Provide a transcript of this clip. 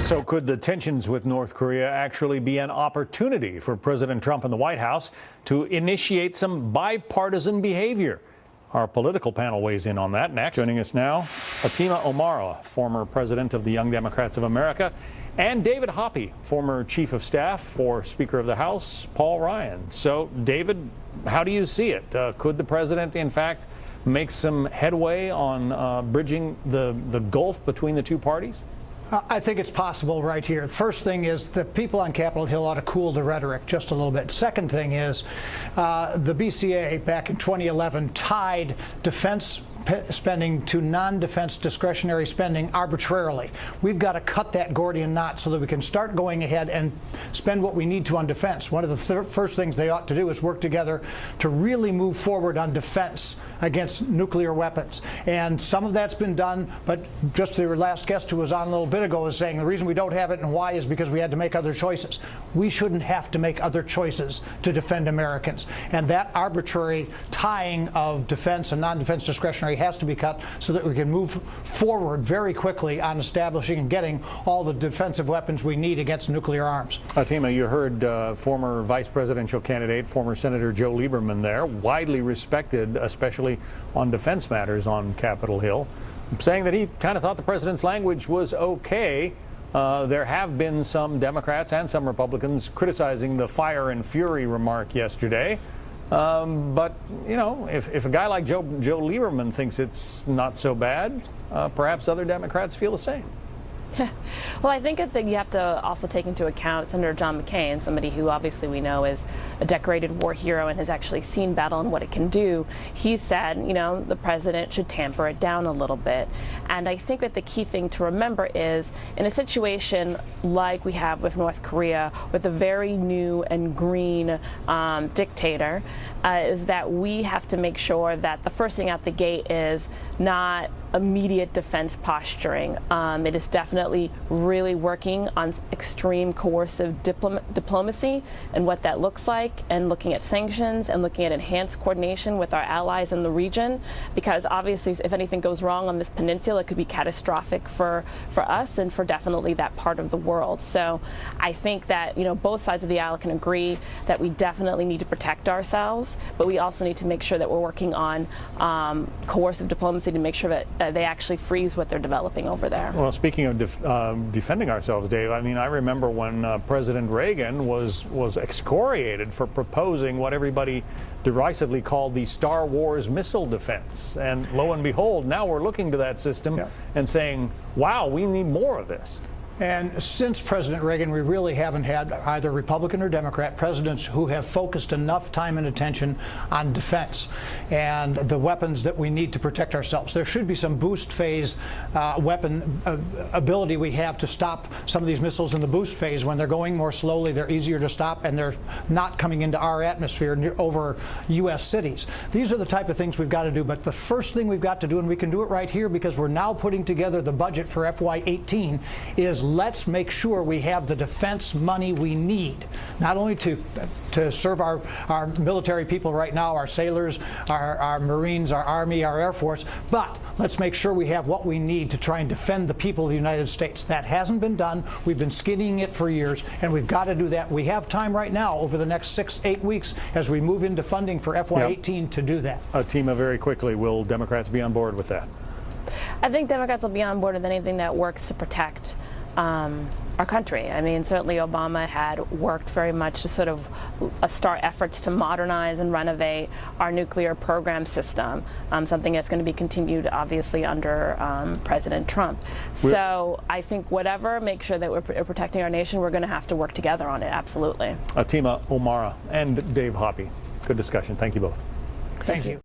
So could the tensions with North Korea actually be an opportunity for President Trump and the White House to initiate some bipartisan behavior? Our political panel weighs in on that next. Joining us now, Fatima Omara, former president of the Young Democrats of America, and David Hoppe, former chief of staff for Speaker of the House, Paul Ryan. So, David, how do you see it? Could the president, in fact, make some headway on bridging the gulf between the two parties? I think it's possible right here. The first thing is the people on Capitol Hill ought to cool the rhetoric just a little bit. Second thing is the BCA back in 2011 tied defense spending to non-defense discretionary spending arbitrarily. We've got to cut that Gordian knot so that we can start going ahead and spend what we need to on defense. One of the first things they ought to do is work together to really move forward on defense against nuclear weapons. And some of that's been done, but just your last guest who was on a little bit ago is saying the reason we don't have it and why is because we had to make other choices. We shouldn't have to make other choices to defend Americans. And that arbitrary tying of defense and non-defense discretionary has to be cut so that we can move forward very quickly on establishing and getting all the defensive weapons we need against nuclear arms. Fatima, you heard former vice presidential candidate, former Senator Joe Lieberman there, widely respected, especially on defense matters on Capitol Hill, saying that he kind of thought the president's language was okay. There have been some Democrats and some Republicans criticizing the fire and fury remark yesterday. But, you know, if a guy like Joe Lieberman thinks it's not so bad, perhaps other Democrats feel the same. Well, I think you have to also take into account Senator John McCain, somebody who obviously we know is a decorated war hero and has actually seen battle and what it can do. He said, you know, the president should tamper it down a little bit. And I think that the key thing to remember is in a situation like we have with North Korea, with a very new and green dictator, is that we have to make sure that the first thing out the gate is not immediate defense posturing. It is definitely really working on extreme coercive diplomacy and what that looks like, and looking at sanctions and looking at enhanced coordination with our allies in the region, because obviously if anything goes wrong on this peninsula, it could be catastrophic for us and for definitely that part of the world. So I think that, you know, both sides of the aisle can agree that we definitely need to protect ourselves, but we also need to make sure that we're working on coercive diplomacy to make sure that they actually freeze what they're developing over there. Well, speaking of defending ourselves, Dave, I mean, I remember when President Reagan was excoriated for proposing what everybody derisively called the Star Wars missile defense. And lo and behold, now we're looking to that system and saying, wow, we need more of this. And since President Reagan, we really haven't had either Republican or Democrat presidents who have focused enough time and attention on defense and the weapons that we need to protect ourselves. There should be some boost phase weapon ability we have to stop some of these missiles in the boost phase. When they're going more slowly, they're easier to stop, and they're not coming into our atmosphere over U.S. cities. These are the type of things we've got to do. But the first thing we've got to do, and we can do it right here because we're now putting together the budget for FY18, is let's make sure we have the defense money we need, not only to serve our military people right now, our sailors, our Marines, our Army, our Air Force, but let's make sure we have what we need to try and defend the people of the United States. That hasn't been done. We've been skinnying it for years, and we've got to do that. We have time right now over the next 6-8 weeks as we move into funding for FY18 to do that. Fatima, very quickly, will Democrats be on board with that? I think Democrats will be on board with anything that works to protect our country. I mean, certainly Obama had worked very much to sort of start efforts to modernize and renovate our nuclear program system, something that's going to be continued obviously under President Trump. So I think whatever, make sure that we're protecting our nation, we're going to have to work together on it, absolutely. Fatima Omara and Dave Hoppe, good discussion. Thank you both. Thank you.